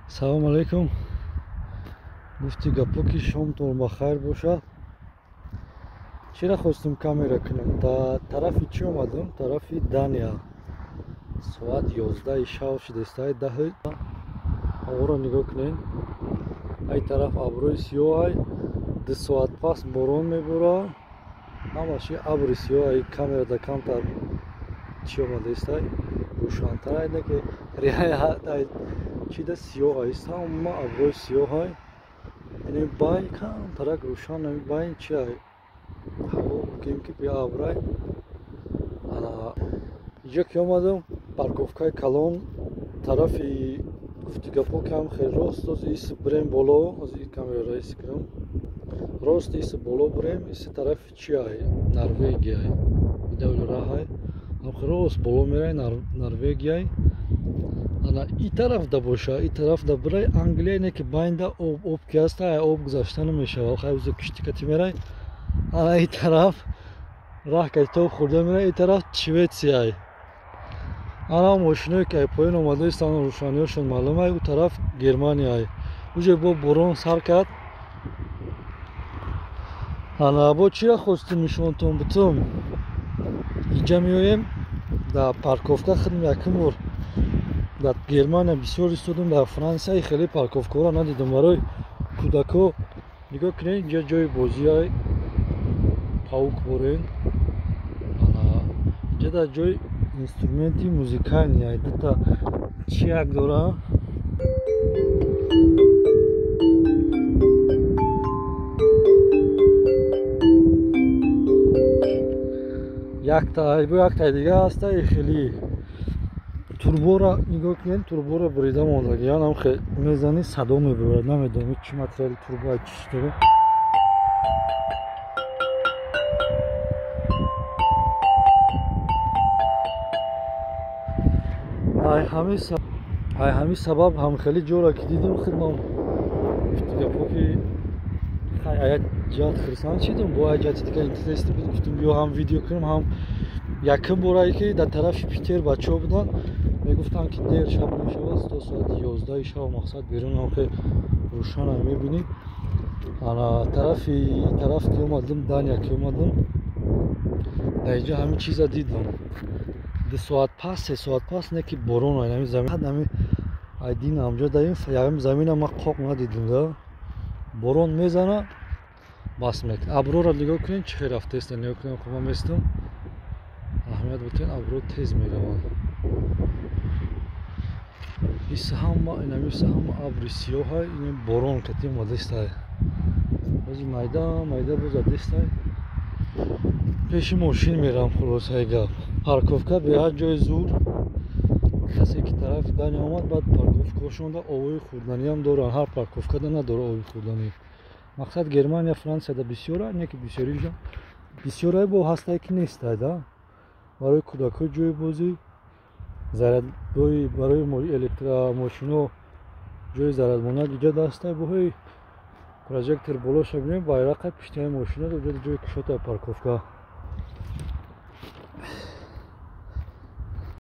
Салом алейкум. Гуфти гапоки шомтон ба хайр бошад. Чира хостум камера кунам? Та тарафи чӣ омадам? Тарафи Дания. Соат 11 шав шудааст. 10 ҳаворо нигоҳ кунед. Ай тараф абрӯи сиёҳ ай 2 соат пас борон мебора. Ҳамаши абри сиёҳ ай камерада камтар чӣ омадааст ай рӯшантар айда ки реҳаят ай чида сиёҳ аст. Ҳама абрӯи сиёҳ ай. Ин байн камтарак рӯшан ай байн чӣ ай ҳаво ким би абрай. Ана инҷо ки омадам парковкаи калон тарафи гуфтигапо кам хел рост иси бирем боло аз ин камераро иси кунам. Рост иси боло бирем иси тарафи чӣ ай Норвегия ай. Ида раҳ ай рост боло мерай Норвегия ай. Ана и тараф да боша и тараф да бирай Англия не ки байнда об ки аст ай об гузашта намешава хай узе киштикати мерай. Ана и тараф раҳ ки тоб хӯрда мерай и тараф Шветсия ай. Ана мошиное ки ай поин омадаистан рӯшаниёшон маълум ай у тараф Германия ай. Уҷе бо борон сар кард. Ана бо чира хостум нишонтон битум? Инҷа меоем дар парковка худам якум бор дар Германия бисёр истодам, дар Франсия хеле парковкаҳоро надидам. Барои кӯдако нигоҳ кунед инҷа ҷои бозӣ ай паук борен. Ана инҷа дар ҷои инструменти музикальни ай дута чиак дора. Якта дига аст ай хеле турбора нигоҳ кунед турбора бурида мондаги янам хел мезани садо мебарад намедонам чӣ материали турба ай чӣ дора. ай ҳамин сабаб ҳам хеле ҷора ки дидам худам гуфтигапо ки хай аяк ҷиҳат хурсанд шудам бо ай ҷиҳати дига интереси буд гуфтам биё ҳам видео кунам ҳам якум борае ки дар тарафи Питер бачаҳо буданд мегуфтанд ки дер шаб мешавад то соати 11 шаб мақсад берунам ки рӯшан ай мебинед. ана тараф ки омадам Дания ки омадам дар инҷа ҳамин чиза дидам 2 соат пас 3 соат пас не ки борон ай ҳамин замин ҳамин ай дин амҷо дар ин замина ма қоқ надидам да борон мезана бас мекунад. Аброра нигоҳ кунед чӣ хел рафтааст нигоҳ кунед ҳама меистам аҳамият бутен абро тез мераванд. иса ҳама абри сиёҳ ай ин борон кати омадааст ай бози майда боз адест ай пеши мошин мерам хулоса ай гап парковка беҳад ҷои зур касе ки тарафи Дания омад баъд парковкаҳошонда овои хӯрданиам доранд ҳар парковкада надора ови хӯрданӣ мақсад Германия Франсияда бисёр ай не ки бисёрижа бисёр ай бо ҳастай ки нест ай да барои кӯдако ҷои бозӣ зарядбои барои электромошино ҷои зарядмонак иҷа даст ай боҳои прожектор болоша бинем байрақай пиштиаи мошина ҷои кушота парковка.